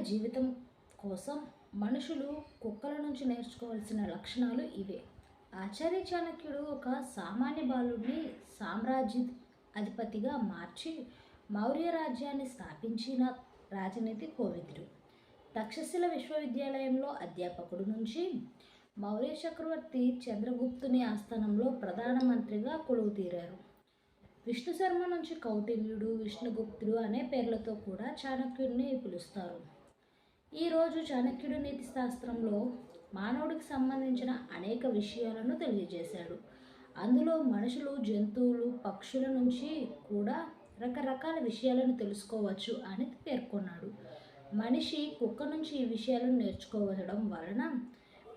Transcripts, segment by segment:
జీవితం కోసం మనుషులు కుక్కల నుంచి నేర్చుకోవాల్సిన లక్షణాలు ఇవే. ఆచార్య చాణక్యుడు ఒక సామాన్య బాలుడిని సామ్రాజ్య అధిపతిగా మార్చి మౌర్య రాజ్యాన్ని స్థాపించిన రాజనీతి కోవిదుడు. తక్షశిల విశ్వవిద్యాలయంలో అధ్యాపకుడు నుంచి మౌర్య చక్రవర్తి చంద్రగుప్తుని ఆస్థానంలో ప్రధానమంత్రిగా కొలువుతీరారు. విష్ణు శర్మ నుంచి కౌటిల్యుడు, విష్ణుగుప్తుడు అనే పేర్లతో కూడా చాణక్యుడిని పిలుస్తారు. ఈరోజు చాణక్యుడి నీతి శాస్త్రంలో మానవుడికి సంబంధించిన అనేక విషయాలను తెలియజేశాడు. అందులో మనుషులు, జంతువులు, పక్షుల నుంచి కూడా రకరకాల విషయాలను తెలుసుకోవచ్చు అని పేర్కొన్నాడు. మనిషి కుక్క నుంచి ఈ విషయాలను నేర్చుకోవడం వలన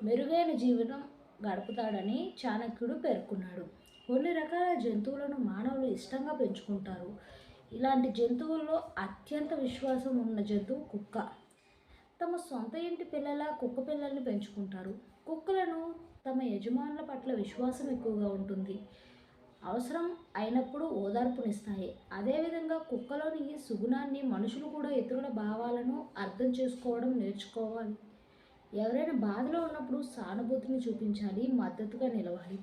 మెరుగైన జీవితం గడుపుతాడని చాణక్యుడు పేర్కొన్నాడు. కొన్ని రకాల జంతువులను మానవులు ఇష్టంగా పెంచుకుంటారు. ఇలాంటి జంతువుల్లో అత్యంత విశ్వాసం ఉన్న జంతువు కుక్క. తమ సొంత ఇంటి పిల్లల కుక్క పిల్లల్ని పెంచుకుంటారు. కుక్కలను తమ యజమానుల పట్ల విశ్వాసం ఎక్కువగా ఉంటుంది. అవసరం అయినప్పుడు ఓదార్పునిస్తాయి. అదేవిధంగా కుక్కలోని ఈ సుగుణాన్ని మనుషులు కూడా ఇతరుల భావాలను అర్థం చేసుకోవడం నేర్చుకోవాలి. ఎవరైనా బాధలో ఉన్నప్పుడు సానుభూతిని చూపించాలి, మద్దతుగా నిలవాలి.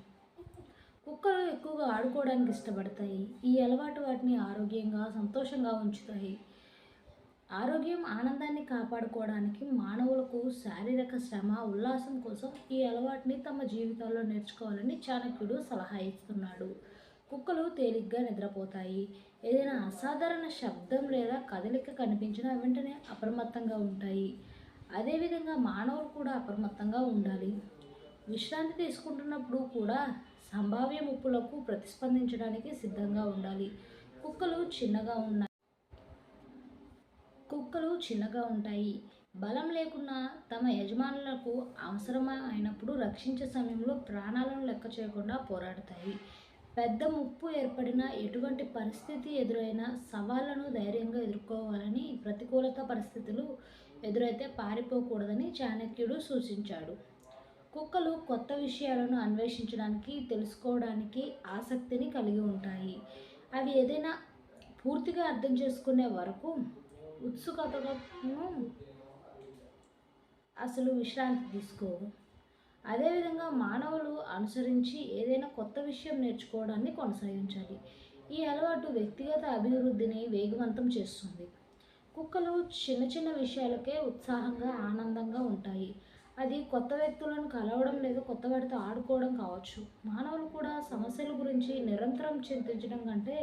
కుక్కలు ఎక్కువగా ఆడుకోవడానికి ఇష్టపడతాయి. ఈ అలవాటు వాటిని ఆరోగ్యంగా, సంతోషంగా ఉంచుతాయి. ఆరోగ్యం, ఆనందాన్ని కాపాడుకోవడానికి మానవులకు శారీరక శ్రమ, ఉల్లాసం కోసం ఈ అలవాటుని తమ జీవితాల్లో నేర్చుకోవాలని చాణక్యుడు సలహా ఇస్తున్నాడు. కుక్కలు తేలిగ్గా నిద్రపోతాయి. ఏదైనా అసాధారణ శబ్దం లేదా కదలిక కనిపించినా వెంటనే అప్రమత్తంగా ఉంటాయి. అదేవిధంగా మానవులు కూడా అప్రమత్తంగా ఉండాలి. విశ్రాంతి తీసుకుంటున్నప్పుడు కూడా సంభావ్య ముప్పులకు ప్రతిస్పందించడానికి సిద్ధంగా ఉండాలి. కుక్కలు చిన్నగా ఉంటాయి. బలం లేకున్నా తమ యజమానులకు అవసరమైనప్పుడు రక్షించే సమయంలో ప్రాణాలను లెక్క చేయకుండా పోరాడతాయి. పెద్ద ముప్పు ఏర్పడిన ఎటువంటి పరిస్థితి ఎదురైనా సవాళ్లను ధైర్యంగా ఎదుర్కోవాలని, ప్రతికూలత పరిస్థితులు ఎదురైతే పారిపోకూడదని చాణక్యుడు సూచించాడు. కుక్కలు కొత్త విషయాలను అన్వేషించడానికి, తెలుసుకోవడానికి ఆసక్తిని కలిగి ఉంటాయి. అవి ఏదైనా పూర్తిగా అర్థం చేసుకునే వరకు ఉత్సుకతను అసలు విశ్రాంతి తీసుకోవు. అదేవిధంగా మానవులు అనుసరించి ఏదైనా కొత్త విషయం నేర్చుకోవడాన్ని కొనసాగించాలి. ఈ అలవాటు వ్యక్తిగత అభివృద్ధిని వేగవంతం చేస్తుంది. కుక్కలు చిన్న చిన్న విషయాలకే ఉత్సాహంగా, ఆనందంగా ఉంటాయి. అది కొత్త వ్యక్తులను కలవడం లేదా కొత్త వాటితో ఆడుకోవడం కావచ్చు. మానవులు కూడా సమస్యల గురించి నిరంతరం చింతించడం కంటే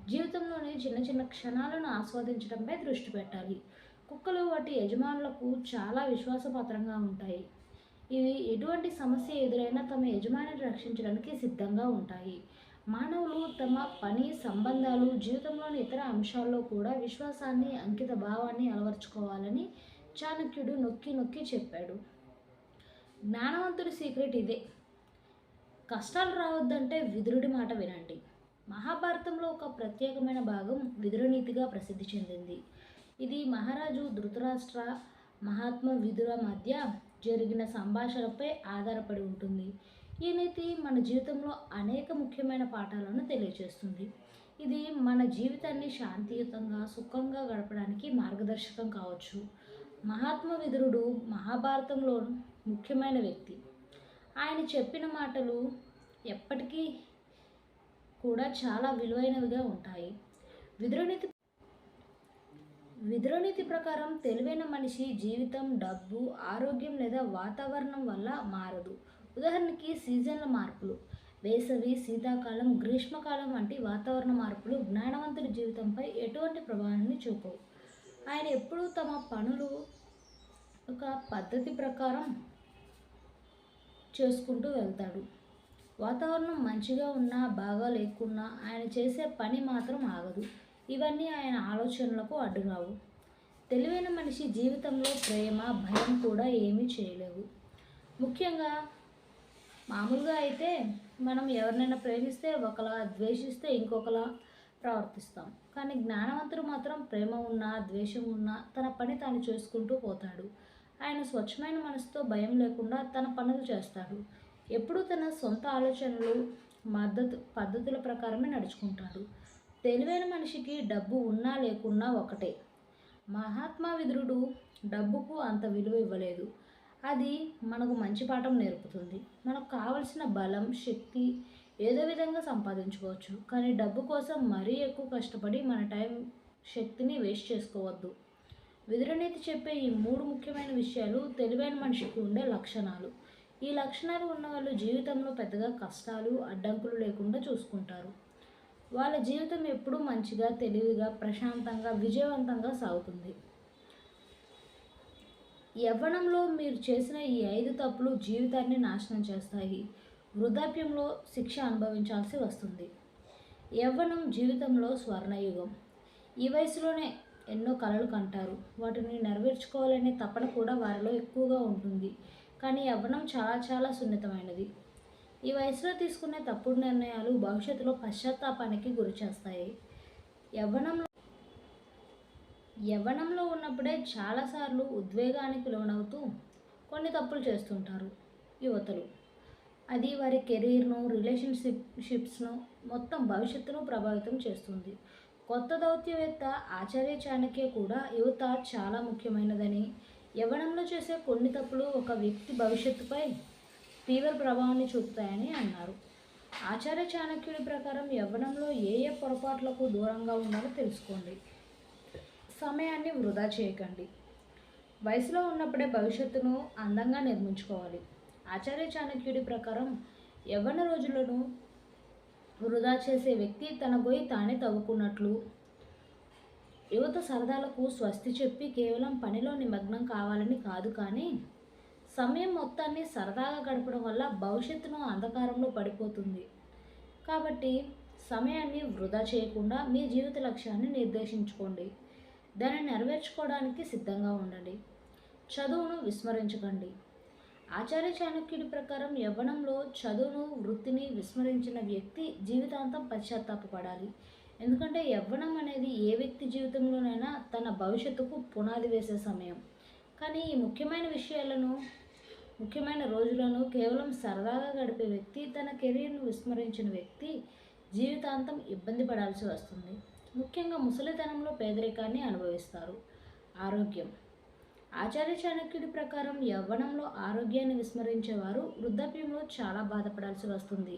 జీవితంలోని చిన్న చిన్న క్షణాలను ఆస్వాదించడంపై దృష్టి పెట్టాలి. కుక్కలు వాటి యజమానులకు చాలా విశ్వాసపాత్రంగా ఉంటాయి. ఇవి ఎటువంటి సమస్య ఎదురైనా తమ యజమానిని రక్షించడానికి సిద్ధంగా ఉంటాయి. మానవులు తమ పని, సంబంధాలు, జీవితంలోని ఇతర అంశాల్లో కూడా విశ్వాసాన్ని, అంకిత భావాన్ని అలవర్చుకోవాలని చాణక్యుడు నొక్కి నొక్కి చెప్పాడు. జ్ఞానవంతుడి సీక్రెట్ ఇదే. కష్టాలు రావద్దంటే విదురుడి మాట వినండి. మహాభారతంలో ఒక ప్రత్యేకమైన భాగం విదురనీతిగా ప్రసిద్ధి చెందింది. ఇది మహారాజు ధృతరాష్ట్ర, మహాత్మా విదుర మధ్య జరిగిన సంభాషణపై ఆధారపడి ఉంటుంది. ఈ నీతి మన జీవితంలో అనేక ముఖ్యమైన పాఠాలను తెలియజేస్తుంది. ఇది మన జీవితాన్ని శాంతియుతంగా, సుఖంగా గడపడానికి మార్గదర్శకం కావచ్చు. మహాత్మా విదురుడు మహాభారతంలో ముఖ్యమైన వ్యక్తి. ఆయన చెప్పిన మాటలు ఎప్పటికీ కూడా చాలా విలువైనవిగా ఉంటాయి. విదురనీతి ప్రకారం తెలివైన మనిషి జీవితం, డబ్బు, ఆరోగ్యం లేదా వాతావరణం వల్ల మారదు. ఉదాహరణకి సీజన్ల మార్పులు, వేసవి, శీతాకాలం, గ్రీష్మకాలం వంటి వాతావరణ మార్పులు జ్ఞానవంతుడి జీవితంపై ఎటువంటి ప్రభావాన్ని చూపవు. ఆయన ఎప్పుడూ తమ పనులు ఒక పద్ధతి ప్రకారం చేసుకుంటూ వెళ్తాడు. వాతావరణం మంచిగా ఉన్నా, బాగా లేకున్నా ఆయన చేసే పని మాత్రం ఆగదు. ఇవన్నీ ఆయన ఆలోచనలకు అడ్డురావు. తెలివైన మనిషి జీవితంలో ప్రేమ, భయం కూడా ఏమీ చేయలేవు. ముఖ్యంగా మామూలుగా అయితే మనం ఎవరినైనా ప్రేమిస్తే ఒకలా, ద్వేషిస్తే ఇంకొకలా ప్రవర్తిస్తాం. కానీ జ్ఞానవంతుడు మాత్రం ప్రేమ ఉన్నా, ద్వేషం ఉన్నా తన పని తాను చేసుకుంటూ పోతాడు. ఆయన స్వచ్ఛమైన మనసుతో భయం లేకుండా తన పనులు చేస్తాడు. ఎప్పుడూ తన సొంత ఆలోచనలు, పద్ధతుల ప్రకారమే నడుచుకుంటాడు. తెలివైన మనిషికి డబ్బు ఉన్నా లేకున్నా ఒకటే. మహాత్మా విదురుడు డబ్బుకు అంత విలువ ఇవ్వలేదు. అది మనకు మంచి పాఠం నేర్పుతుంది. మనకు కావలసిన బలం, శక్తి ఏదో విధంగా సంపాదించుకోవచ్చు. కానీ డబ్బు కోసం మరీ ఎక్కువ కష్టపడి మన టైం, శక్తిని వేస్ట్ చేసుకోవద్దు. విదురనీతి చెప్పే ఈ 3 ముఖ్యమైన విషయాలు తెలివైన మనిషికి ఉండే లక్షణాలు. ఈ లక్షణాలు ఉన్నవాళ్ళు జీవితంలో పెద్దగా కష్టాలు, అడ్డంకులు లేకుండా చూసుకుంటారు. వాళ్ళ జీవితం ఎప్పుడూ మంచిగా, తెలివిగా, ప్రశాంతంగా, విజయవంతంగా సాగుతుంది. యవ్వనంలో మీరు చేసిన ఈ 5 తప్పులు జీవితాన్ని నాశనం చేస్తాయి. వృద్ధాప్యంలో శిక్ష అనుభవించాల్సి వస్తుంది. యవ్వనం జీవితంలో స్వర్ణయుగం. ఈ వయసులోనే ఎన్నో కలలు కంటారు. వాటిని నెరవేర్చుకోవాలనే తపన కూడా వారిలో ఎక్కువగా ఉంటుంది. కానీ యవ్వనం చాలా చాలా సున్నితమైనది. ఈ వయసులో తీసుకునే తప్పుడు నిర్ణయాలు భవిష్యత్తులో పశ్చాత్తాపానికి గురిచేస్తాయి. యవ్వనంలో యవ్వనంలో ఉన్నప్పుడే చాలాసార్లు ఉద్వేగానికి లోనవుతూ కొన్ని తప్పులు చేస్తుంటారు యువతులు. అది వారి కెరీర్ను, రిలేషన్షిప్స్ను, మొత్తం భవిష్యత్తును ప్రభావితం చేస్తుంది. కొత్త దౌత్యవేత్త ఆచార్య చాణక్య కూడా యువత చాలా ముఖ్యమైనదని, యవ్వనంలో చేసే కొన్ని తప్పులు ఒక వ్యక్తి భవిష్యత్తుపై తీవ్ర ప్రభావాన్ని చూపుతాయని అన్నారు. ఆచార్య చాణక్యుడి ప్రకారం యవ్వనంలో ఏ ఏ పొరపాట్లకు దూరంగా ఉండాలో తెలుసుకోండి. సమయాన్ని వృధా చేయకండి. వయసులో ఉన్నప్పుడే భవిష్యత్తును అందంగా నిర్మించుకోవాలి. ఆచార్య చాణక్యుడి ప్రకారం యవ్వన రోజులను వృధా చేసే వ్యక్తి తన గొయ్యి తానే తవ్వుకున్నట్లు. యువత సరదాలకు స్వస్తి చెప్పి కేవలం పనిలో నిమగ్నం కావాలని కాదు, కానీ సమయం మొత్తాన్ని సరదాగా గడపడం వల్ల భవిష్యత్తును అంధకారంలో పడిపోతుంది. కాబట్టి సమయాన్ని వృధా చేయకుండా మీ జీవిత లక్ష్యాన్ని నిర్దేశించుకోండి. దాన్ని నెరవేర్చుకోవడానికి సిద్ధంగా ఉండండి. చదువును విస్మరించకండి. ఆచార్య చాణక్యుడి ప్రకారం యవ్వనంలో చదువును, వృత్తిని విస్మరించిన వ్యక్తి జీవితాంతం పశ్చాత్తాపపడాలి. ఎందుకంటే యవ్వనం అనేది ఏ వ్యక్తి జీవితంలోనైనా తన భవిష్యత్తుకు పునాది వేసే సమయం. కానీ ఈ ముఖ్యమైన రోజులను కేవలం సరదాగా గడిపే వ్యక్తి, తన కెరీర్ను విస్మరించిన వ్యక్తి జీవితాంతం ఇబ్బంది పడాల్సి వస్తుంది. ముఖ్యంగా ముసలితనంలో పేదరికాన్ని అనుభవిస్తారు. ఆరోగ్యం. ఆచార్య చాణక్యుడి ప్రకారం యవ్వనంలో ఆరోగ్యాన్ని విస్మరించేవారు వృద్ధాప్యంలో చాలా బాధపడాల్సి వస్తుంది.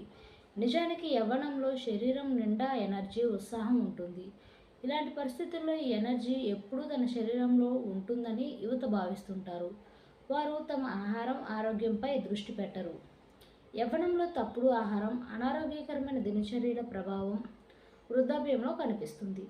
నిజానికి యవ్వనంలో శరీరం నిండా ఎనర్జీ, ఉత్సాహం ఉంటుంది. ఇలాంటి పరిస్థితుల్లో ఈ ఎనర్జీ ఎప్పుడూ తన శరీరంలో ఉంటుందని యువత భావిస్తుంటారు. వారు తమ ఆహారం, ఆరోగ్యంపై దృష్టి పెట్టరు. యవ్వనంలో తప్పుడు ఆహారం, అనారోగ్యకరమైన దినచర్యల ప్రభావం వృద్ధాప్యంలో కనిపిస్తుంది.